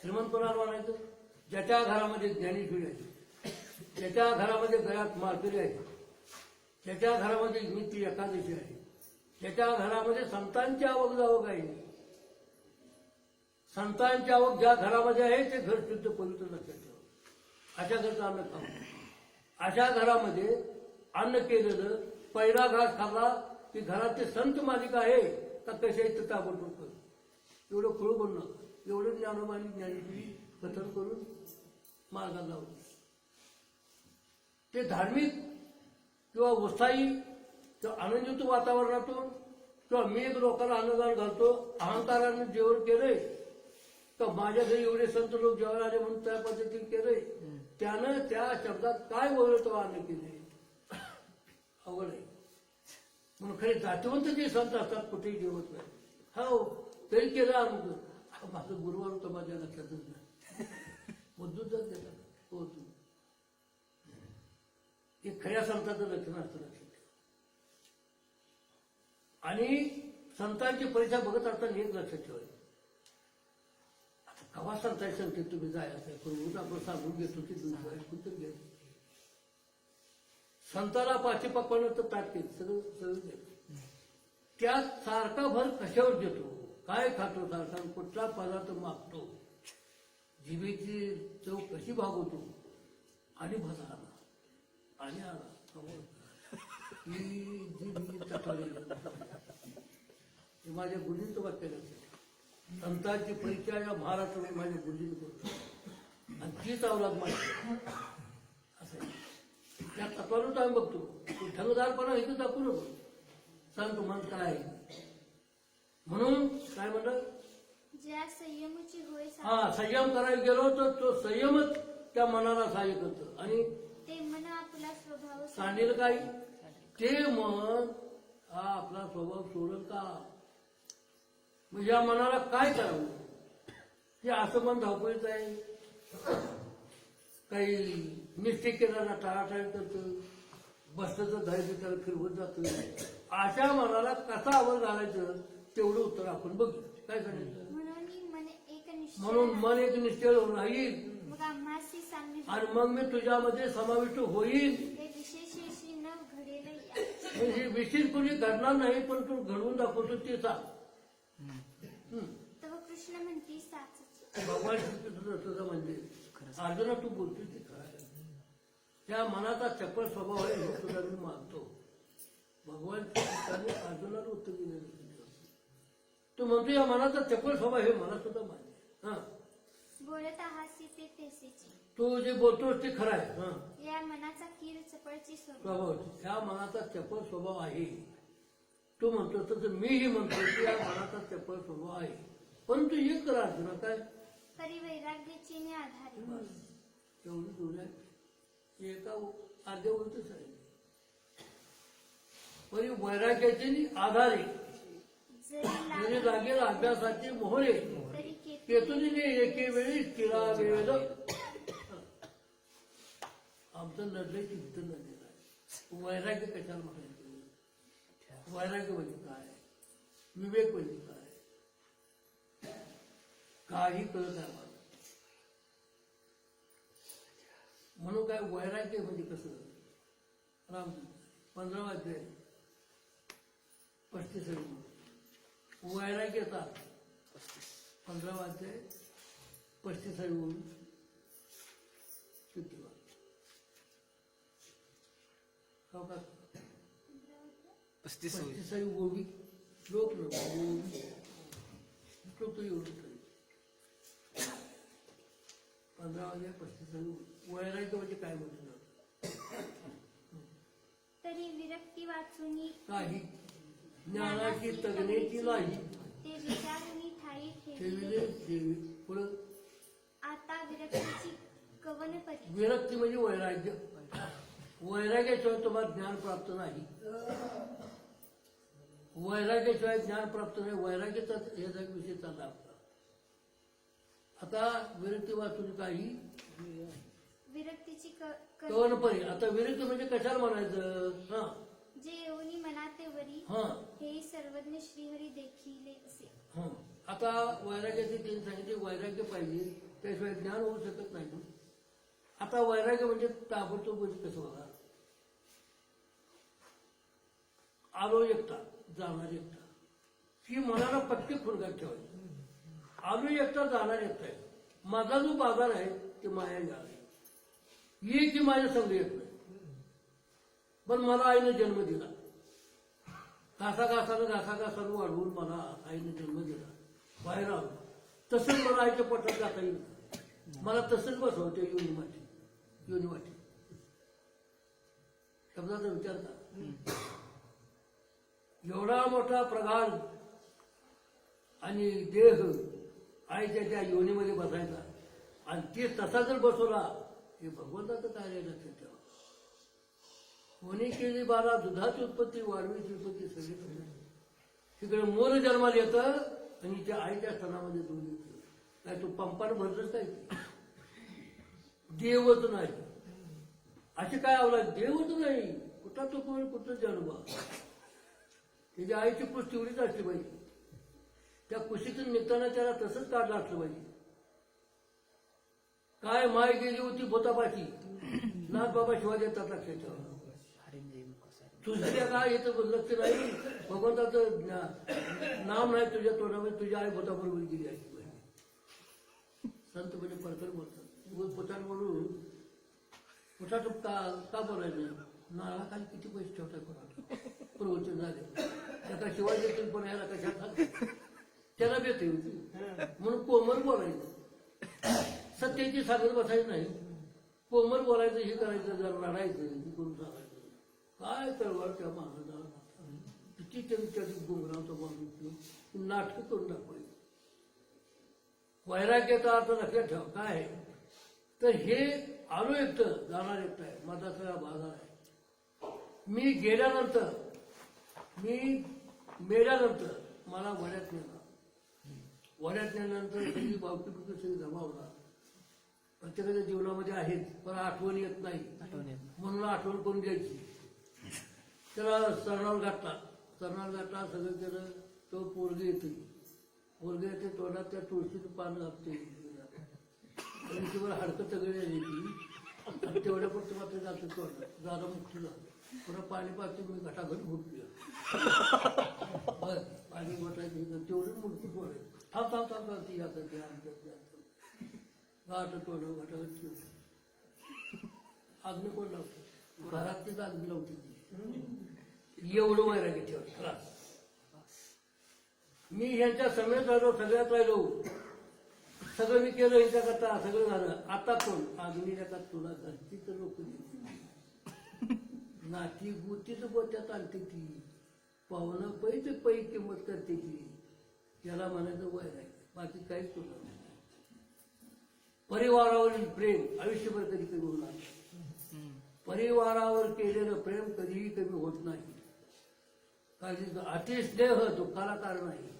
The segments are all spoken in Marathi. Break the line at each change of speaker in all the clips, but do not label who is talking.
श्रीमंत कोणाला म्हणायचं? ज्याच्या घरामध्ये ज्ञानेश्वरी आहे, ज्याच्या घरामध्ये गळ्यात माळकरी आहे, ज्याच्या घरामध्ये नित्य एकादशी आहे, ज्याच्या घरामध्ये संतांची आवक जावक आहे. संतांची आवक ज्या घरामध्ये आहे ते घर शुद्ध पवित्र लक्षात ठेवा. अशा घरचं अन्न खाऊ. अशा घरामध्ये अन्न केलेलं पहिला घास खाल्ला की घरात ते संत मालिका आहे का कशा इथं ताबडतोब कर. एवढं खुळं बोलू नका. एवढं ज्ञानोबानी ज्ञानेश्वरी कथन करून मार्गात लावलं. ते धार्मिक किंवा उत्साही किंवा आनंदयुक्त वातावरणातून किंवा मी एक लोकांना अन्नदान घालतो अहंकाराने जेवण केलंय तर माझ्या घरी एवढे संत लोक जेवायला आले म्हणून त्या पद्धतीने केलंय, त्यानं त्या शब्दात काय बोलतो अन्न केले अवघड आहे. म्हणून खरे जातीवंत जे संत असतात कुठेही जेवत नाही. हो तरी केलं आम्ही माझं गुरुवार होतं माझ्या लक्षातच नाही. बुद्धूच देतात हो तू हे खऱ्या संतांचं लक्षण असतं लक्षात ठेवा. आणि संतांची परीक्षा बघत असताना एक लक्षात ठेवायचं. आता कवा संतांची संख्येत तुम्ही जायचं पण आपण सांगून घेतो की दुसरं ऐकून तर घ्या. संताला पाठीपाकवानं तर ताट केलं सगळं सगळं देतो. त्यात सारखा भर कशावर देतो, काय खातो, सारखा कुठला पदार्थ मागतो, जिभेची चव कशी भागवतो आणि भसा आला आणि आला ही जी तक्रारी हे माझ्या गुरुजींचं वाक्य लक्षात. संतांची परीक्षा या महाराष्ट्रामध्ये माझ्या गुरुजींनी करतो आणि तीच अवलाद माझी असं आहे. त्या तत्वानुच आम्ही बघतो. ठगदारपणा इथं दाखवू नको. संत मन काय म्हणून काय म्हणलं,
ज्या संयमाची होय
हा संयम करायला गेलो तर तो संयमच त्या मनाला सहाय्य करतो. आणि
ते मन आपला स्वभाव
सांडेल काय ते मन हा आपला स्वभाव सोडल का. म्हणजे या मनाला काय करावं हे असं मन धावपळीच आहे. काही मिस्टेक केल्याला टाळाटाळ करतं, बसतं धैर्य त्याला फिरवत जातं. अशा मनाला कसा आवर घालायचं तेवढं उत्तर आपण बघू. काय सांगायचं म्हणून मन एक निश्चय राहील
मग आम्हासी सांगणे
आणि मग मी तुझ्यामध्ये समाविष्ट होईल.
हे विशेषशी न घडेल
हे विशेष कोणी घडणार नाही पण तू घडवून दाखवतो ते सांग.
तेव्हा कृष्ण म्हणते साच
भगवान श्रीकृष्ण तुझं म्हणजे अर्जुना तू बोलतो ते काय. त्या मनाचा चपळ स्वभाव आहे हे तुला मी मानतो. भगवान श्रीकृष्णाने अर्जुनाला उत्तर दिलेलं तू म्हणतो या मनाचा चपळ स्वभाव हे मला सुद्धा मान्य. हा
बोलत आहासी ते तेसेची
तू जे बोलतोस ते खरं आहे. हा
या मनाचा कीर चपळची
स्वभाव ह्या मनाचा चपळ स्वभाव आहे. तू म्हणतो तसं मीही म्हणतो की या मनाचा चपळ स्वभाव आहे. परंतु एक करा अर्जुना काय
परी वैराग्याची ने आधारित
एवढी दूर आहे एका अर्ध्या होतच आहे. परी वैराग्याची आधारे जरी लागेल अभ्यासाचे मोहरे केतुनीने एके वेळी तिला वेळ आमचं लढलंय की इथं लढलेलं आहे. वैराग्य कशाला म्हणायचं. वैराग्य म्हणजे काय, विवेक म्हणजे काय, काही कळत आहे मला. म्हणून काय वैराग्य म्हणजे कसं. राम 15 अध्याय 35 वैराग्यता 15 अध्याय 35 शुद्धिवा का 35 गोबी श्लोक श्लोक तो एवढं 15 अध्याय 35 वैराग्य म्हणजे काय म्हणतो.
तरी विरक्ती वाचुनी
काही ज्ञानाची तगण्याची नाही
ते विचारुनी ठाई
ठेविले देवी. पुढं
आता विरक्तीची कवन परी
विरक्ती म्हणजे वैराग्य. वैराग्याशिवाय तुम्हाला ज्ञान प्राप्त नाही. वैराग्याशिवाय ज्ञान प्राप्त नाही. वैराग्याचा याचा विषय चालला आपला. आता विरक्ती वाचून काही
विरक्तीची
कवन परी. आता विरक्ती म्हणजे कशाला म्हणायचं. हा
जे येऊनी मनाते वरी
हा
हे सर्वज्ञ श्रीहरी देखील असे.
आता वैराग्याचे त्यांनी सांगितले वैराग्य पाहिजे त्याशिवाय ज्ञान होऊ शकत नाही. आता वैराग्य म्हणजे ताबडतोब म्हणजे कसं बघा, आलो एकटा जाणार एकटा, ही मनाला पट्टी फुलगात ठेवायची. आलो एकटा जाणार एकटा आहे. माझा जो बाजार आहे ते माया आहे, ये की माझ्या संग येत नाही. पण मला आईने जन्म दिला, घासाघासानं वाढवून मला आईने जन्म दिला, बाहेर आलो. तसंच मला आईच्या पोटात जाता येईल, मला तसंच बसवते योनिवाटी. शब्दाचा विचार करा. एवढा मोठा प्रगाढ आणि देह आईच्या त्या योनीमध्ये बसायचा, आणि ते तसा जर बसवला, हे भगवंताचं कार्य लक्षात ठेवा. कोणी केली बारा दुधाची उत्पत्ती, वाढवीची उत्पत्ती सगळी तिकडे मोर जन्माला येतं आणि त्या आईच्या स्तनामध्ये दूध येतं. काय तू पंपान भरलंच काय, देवच नाही. असे काय आवला, देवच नाही. कुठला तो कोण कुठं जन्म, त्याच्या आईची कुस तेवढीच असली पाहिजे. त्या कुशीतून निघताना त्याला तसंच काढलं असलं पाहिजे. काय माय गेली होती भोतापाची, नाथ बाबा शिवाजी येतात लक्षात ठेवा. दुसऱ्या काय येतं लक्ष नाही, भगवंताचं नाम नाही तुझ्या तोंडामध्ये, तुझ्या आई भोताबरोबर गेली आहे. संत म्हणजे परकर बोलतात, पोटात म्हणून पोटात का बोलायचं, नाळाखाली किती पैसे ठेवताय कोणाला, प्रवचन झाले त्याचा शिवाजी येतील पण याला कशात त्याला बेते होती म्हणून कोमल बोलायचं, सत्याची सांगत बसायचं नाही. कोमल बोलायचं, हे करायचं, जरा लढायचं, हे करून सांगायचं. काय चळवळ त्या महाराजाला किती त्यांच्या गुंगरावचा माणूस नाटक करून दाखवायचं. वैराग्याचा अर्थ लक्षात ठेवा काय आहे, तर हे आलो एकटं जाणार एकटं आहे, माझा सगळा बाजार आहे. मी गेल्यानंतर, मी मेल्यानंतर मला वड्यात नेला. वड्यात नेल्यानंतर सगळी बावकी बिवकी सगळी जमावला. प्रत्येकाच्या जीवनामध्ये आहेच, पण आठवण येत नाही, म्हणून आठवण करून द्यायची. त्याला सरणावर घातला, सगळं केलं. तो पोरगे येते, तोंडात त्या तुळशीचं पान घालते, हाडकं सगळे आली ती, आणि तेवढ्या पुरतं मात्र जातं तोंडात, जादा मुक्ती झालं. पुन्हा पाणी पाहते, मी घटाघट घुटली, पाणी घटायची तेवढी मुलगी बोलायची. थांब ती आता गाठ तोंड घटाघट अग्नी कोण लावतो, घरात तीच अग्नी लावते ती. एवढं वैराग्य ठेवा. मी ह्यांच्या समेत राहिलो, सगळ्यात राहिलो, सगळं मी केलं ह्यांच्याकरता, सगळं झालं. आता कोण अग्नीच्या का तुला घरची तर लोक नाती गुतीच गोत्यात आणते ती, पाहुणं पै किंमत करते ती. याला म्हणायचं वैराग्य, बाकी काहीच तुला. परिवारावरील प्रेम आयुष्यभर कधी कमी होणार, परिवारावर केलेलं प्रेम कधीही कमी होत नाही. कारण अतिस्नेह दुःखाला कारण आहे.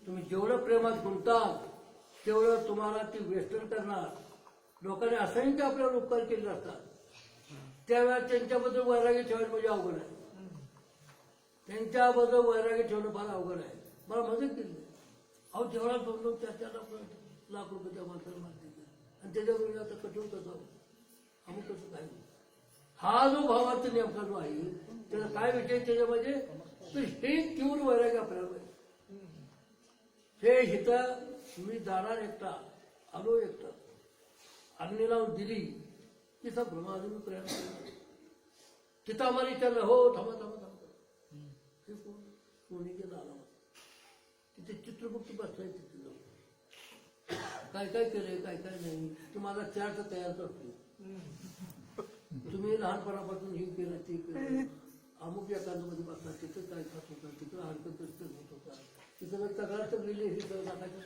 तुम्ही जेवढं प्रेमात गुंताल तेवढं तुम्हाला ती वेस्टर्न करणार. लोकांनी असंख्य आपल्याला उपकार केले असतात, त्यावेळेला त्यांच्याबद्दल वैराग्य ठेवायला म्हणजे अवघड आहे. त्यांच्याबद्दल वैराग्य ठेवणं फार अवघड आहे. मला मदत केली, अहो जेवढा 2-4 लाख रुपये त्या माणसाला मारते, आणि त्याच्यावर आता कठोर कसं अमुक कसं काय. हा जो भावाचा नेमका जो आहे त्याचा काय विषय त्याच्यामध्ये, तर हे तीव्र वैराग्य आपल्याला पाहिजे. हे हिथं मी जाणार एकटा, आलो एकटा, अग्नी लावून दिली की सगळं माझं मी प्रयाण केला. तिथं आम्हाला विचारलं, हो थांबा, ते कोणी गेला आला, तिथे चित्रगुप्त बसलाय, तिथे जाऊन काय काय केलंय काय काय नाही, तो माझा चार्ट तयार करतो. तुम्ही लहानपणापासून हे केलं ते केलं, अमुक एखाद्यामध्ये बसला, तिथं काय खात होता, तिथं हरकत होत होता, तिथं तक्रार तर गेली, हे सगळं टाकायचं.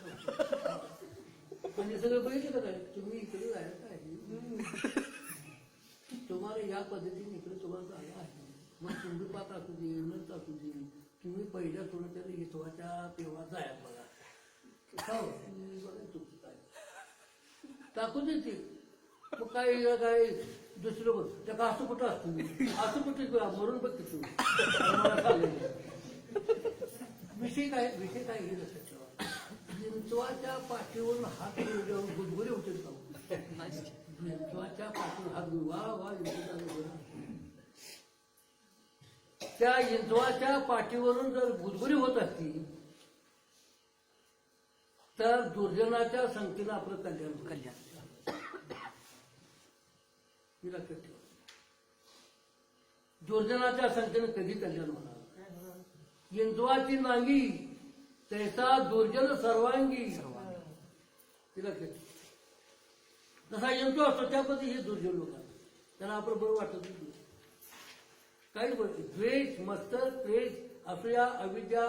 पण हे सगळं बघितलं का काय, तुम्ही इकडे जायला काय, तुम्हाला या पद्धतीने इकडे तुम्हाला जायला आहे. मग सिंधुपात असू दे, नंत असू दे, तुम्ही पहिल्या थोडं त्याला हितवाच्या तेव्हा जायला बघा. बघा तुमचं काय टाकू देते. मग काय दुसरं बघ, त्या का असं कुठं असतो, असं कुठं मरून बघ तू. विषय काय हे लक्षात ठेवा. हिंदवाच्या पाठीवरून हात गुदगुले होते. हिंदुत्वाच्या पाठीवर हा वा वा त्या हिंदुत्वाच्या पाठीवरून जर गुदगुरी होत असती तर दुर्जनाच्या संख्येनं आपलं कल्याण ही लक्षात ठेवा. दुर्जनाच्या संख्येनं कधी कल्याण होणार? हिंदुत्वाची नांगी तैसा दुर्जन सर्वांगी ही लक्षात ठेवा. जसा हिंदू असतो त्या पद्धती हे दुर्जन लोक त्यांना आपण बरं वाटत नाही. काही द्वेष मत्सर द्वेष असूया अविद्या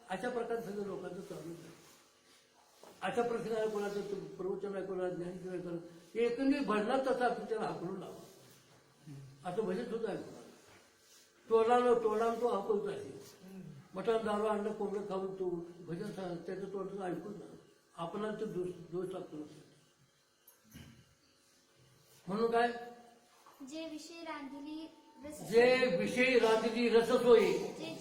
अशा प्रकारे सगळं लोकांचं चालू आहे. अशा प्रकारे कोणाचं प्रवचन आहे कोणाला ज्ञान करत एकंदरीत भजनात तसा असतो त्याला हाकलून लावा असं भजन सुद्धा आहे. तोंडानं तो हाकलत आहे. मटण दारू आणलं कोंबडं खाऊन तो भजन त्याचं तोंड ऐकून ना आपणाला तो दोष लागतो. म्हणून काय
जे विषय रांधिली रस
जे विषयी रांधली रससोयी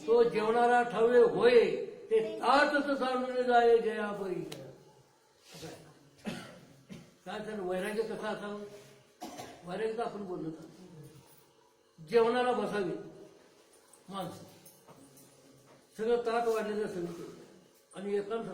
तो जेवणारा ठावे होय ते ताटच जाणून जाय जयाबाई. काय तर वैराग्य कसं असावं? वैराग्य आपण बोललो ना जेवणाला बसावी माणसं सगळं ताट वाढलेलं सगळं आणि एकांत